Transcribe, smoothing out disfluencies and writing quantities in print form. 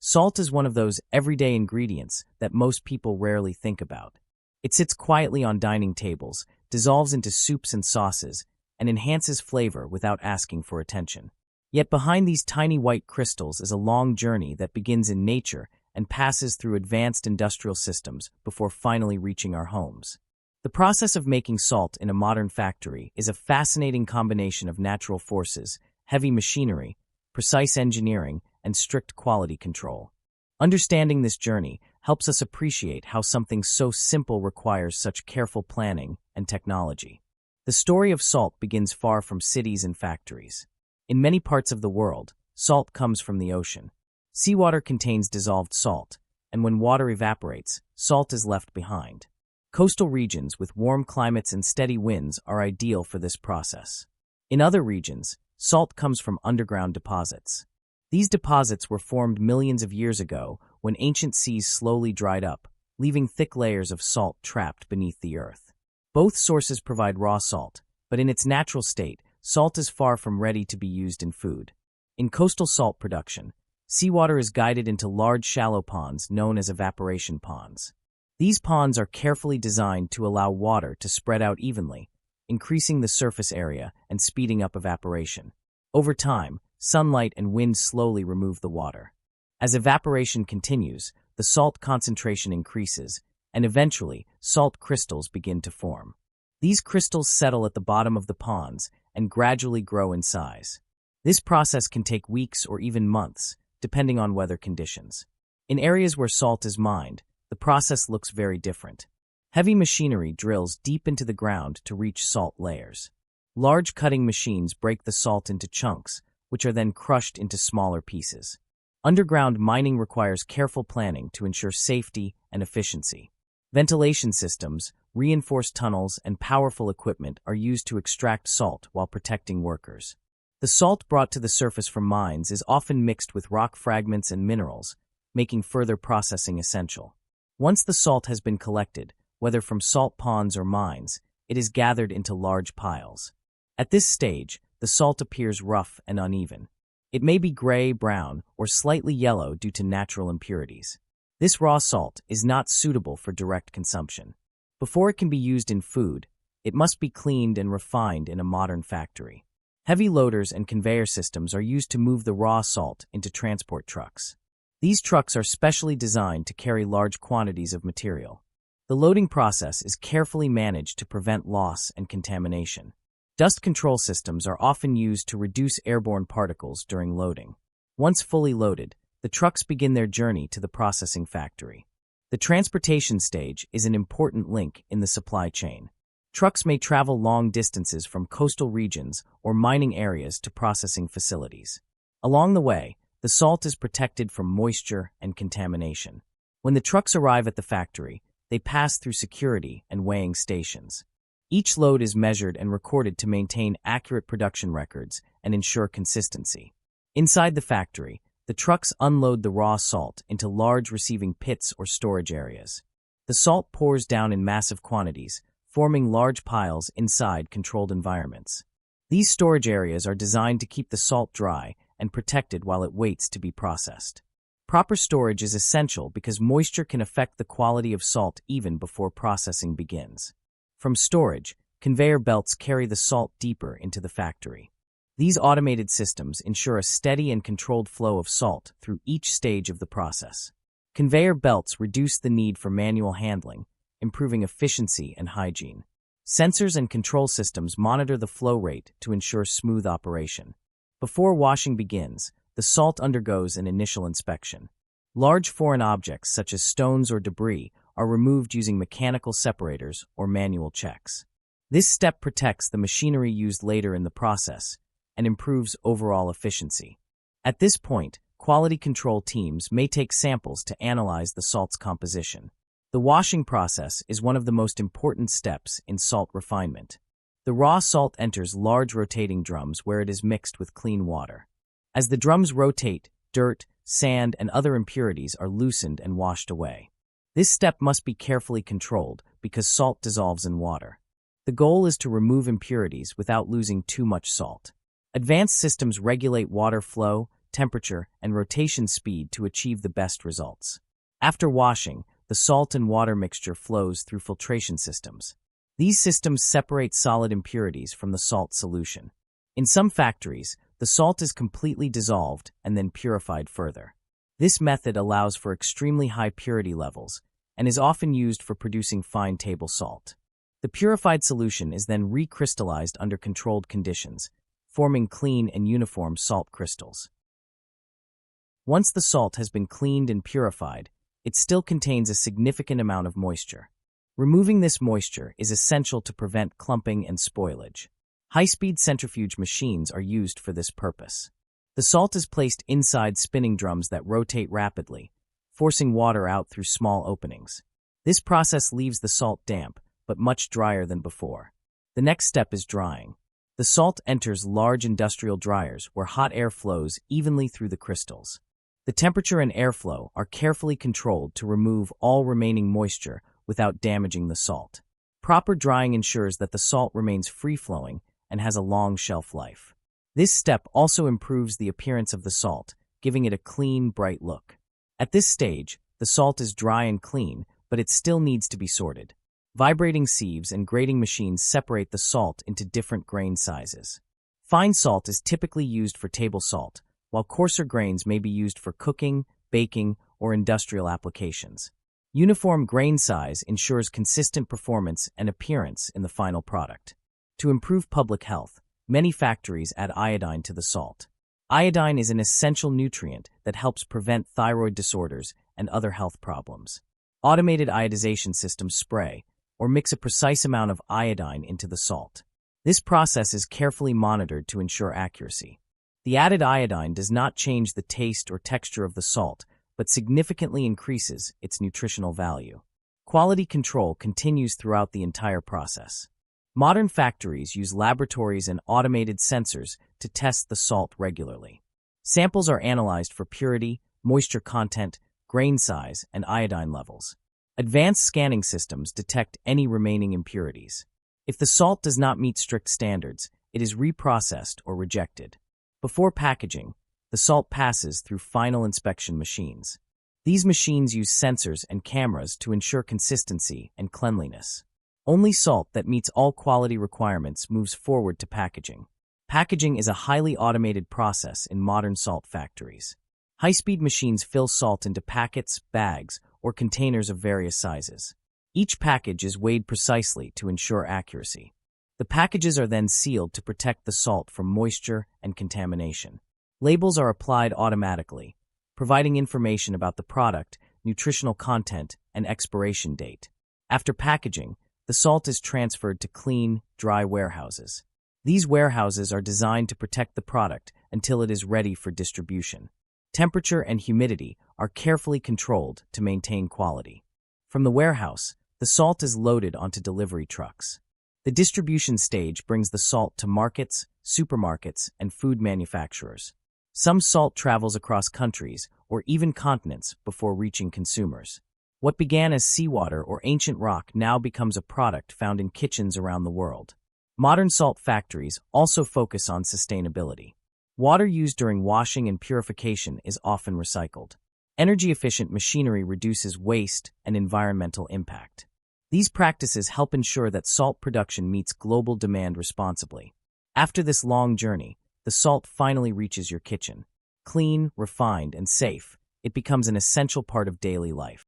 Salt is one of those everyday ingredients that most people rarely think about. It sits quietly on dining tables, dissolves into soups and sauces, and enhances flavor without asking for attention. Yet behind these tiny white crystals is a long journey that begins in nature and passes through advanced industrial systems before finally reaching our homes. The process of making salt in a modern factory is a fascinating combination of natural forces, heavy machinery, precise engineering, and strict quality control. Understanding this journey helps us appreciate how something so simple requires such careful planning and technology. The story of salt begins far from cities and factories. In many parts of the world, salt comes from the ocean. Seawater contains dissolved salt, and when water evaporates, salt is left behind. Coastal regions with warm climates and steady winds are ideal for this process. In other regions, salt comes from underground deposits. These deposits were formed millions of years ago when ancient seas slowly dried up, leaving thick layers of salt trapped beneath the earth. Both sources provide raw salt, but in its natural state, salt is far from ready to be used in food. In coastal salt production, seawater is guided into large shallow ponds known as evaporation ponds. These ponds are carefully designed to allow water to spread out evenly, increasing the surface area and speeding up evaporation. Over time, sunlight and wind slowly remove the water. As evaporation continues, the salt concentration increases, and eventually, salt crystals begin to form. These crystals settle at the bottom of the ponds and gradually grow in size. This process can take weeks or even months, depending on weather conditions. In areas where salt is mined, the process looks very different. Heavy machinery drills deep into the ground to reach salt layers. Large cutting machines break the salt into chunks, which are then crushed into smaller pieces. Underground mining requires careful planning to ensure safety and efficiency. Ventilation systems, reinforced tunnels, and powerful equipment are used to extract salt while protecting workers. The salt brought to the surface from mines is often mixed with rock fragments and minerals, making further processing essential. Once the salt has been collected, whether from salt ponds or mines, it is gathered into large piles. At this stage, the salt appears rough and uneven. It may be gray, brown, or slightly yellow due to natural impurities. This raw salt is not suitable for direct consumption. Before it can be used in food, it must be cleaned and refined in a modern factory. Heavy loaders and conveyor systems are used to move the raw salt into transport trucks. These trucks are specially designed to carry large quantities of material. The loading process is carefully managed to prevent loss and contamination. Dust control systems are often used to reduce airborne particles during loading. Once fully loaded, the trucks begin their journey to the processing factory. The transportation stage is an important link in the supply chain. Trucks may travel long distances from coastal regions or mining areas to processing facilities. Along the way, the salt is protected from moisture and contamination. When the trucks arrive at the factory, they pass through security and weighing stations. Each load is measured and recorded to maintain accurate production records and ensure consistency. Inside the factory, the trucks unload the raw salt into large receiving pits or storage areas. The salt pours down in massive quantities, forming large piles inside controlled environments. These storage areas are designed to keep the salt dry and protected while it waits to be processed. Proper storage is essential because moisture can affect the quality of salt even before processing begins. From storage, conveyor belts carry the salt deeper into the factory. These automated systems ensure a steady and controlled flow of salt through each stage of the process. Conveyor belts reduce the need for manual handling, improving efficiency and hygiene. Sensors and control systems monitor the flow rate to ensure smooth operation. Before washing begins, the salt undergoes an initial inspection. Large foreign objects such as stones or debris are removed using mechanical separators or manual checks. This step protects the machinery used later in the process and improves overall efficiency. At this point, quality control teams may take samples to analyze the salt's composition. The washing process is one of the most important steps in salt refinement. The raw salt enters large rotating drums where it is mixed with clean water. As the drums rotate, dirt, sand, and other impurities are loosened and washed away. This step must be carefully controlled because salt dissolves in water. The goal is to remove impurities without losing too much salt. Advanced systems regulate water flow, temperature, and rotation speed to achieve the best results. After washing, the salt and water mixture flows through filtration systems. These systems separate solid impurities from the salt solution. In some factories, the salt is completely dissolved and then purified further. This method allows for extremely high purity levels and is often used for producing fine table salt. The purified solution is then recrystallized under controlled conditions, forming clean and uniform salt crystals. Once the salt has been cleaned and purified, it still contains a significant amount of moisture. Removing this moisture is essential to prevent clumping and spoilage. High-speed centrifuge machines are used for this purpose. The salt is placed inside spinning drums that rotate rapidly, forcing water out through small openings. This process leaves the salt damp, but much drier than before. The next step is drying. The salt enters large industrial dryers where hot air flows evenly through the crystals. The temperature and airflow are carefully controlled to remove all remaining moisture without damaging the salt. Proper drying ensures that the salt remains free-flowing and has a long shelf life. This step also improves the appearance of the salt, giving it a clean, bright look. At this stage, the salt is dry and clean, but it still needs to be sorted. Vibrating sieves and grating machines separate the salt into different grain sizes. Fine salt is typically used for table salt, while coarser grains may be used for cooking, baking, or industrial applications. Uniform grain size ensures consistent performance and appearance in the final product. To improve public health, many factories add iodine to the salt. Iodine is an essential nutrient that helps prevent thyroid disorders and other health problems. Automated iodization systems spray or mix a precise amount of iodine into the salt. This process is carefully monitored to ensure accuracy. The added iodine does not change the taste or texture of the salt, but significantly increases its nutritional value. Quality control continues throughout the entire process. Modern factories use laboratories and automated sensors to test the salt regularly. Samples are analyzed for purity, moisture content, grain size, and iodine levels. Advanced scanning systems detect any remaining impurities. If the salt does not meet strict standards, it is reprocessed or rejected. Before packaging, the salt passes through final inspection machines. These machines use sensors and cameras to ensure consistency and cleanliness. Only salt that meets all quality requirements moves forward to packaging. Packaging is a highly automated process in modern salt factories. High-speed machines fill salt into packets, bags, or containers of various sizes. Each package is weighed precisely to ensure accuracy. The packages are then sealed to protect the salt from moisture and contamination. Labels are applied automatically, providing information about the product, nutritional content, and expiration date. After packaging, the salt is transferred to clean, dry warehouses. These warehouses are designed to protect the product until it is ready for distribution. Temperature and humidity are carefully controlled to maintain quality. From the warehouse, the salt is loaded onto delivery trucks. The distribution stage brings the salt to markets, supermarkets, and food manufacturers. Some salt travels across countries or even continents before reaching consumers. What began as seawater or ancient rock now becomes a product found in kitchens around the world. Modern salt factories also focus on sustainability. Water used during washing and purification is often recycled. Energy-efficient machinery reduces waste and environmental impact. These practices help ensure that salt production meets global demand responsibly. After this long journey, the salt finally reaches your kitchen. Clean, refined, and safe, it becomes an essential part of daily life.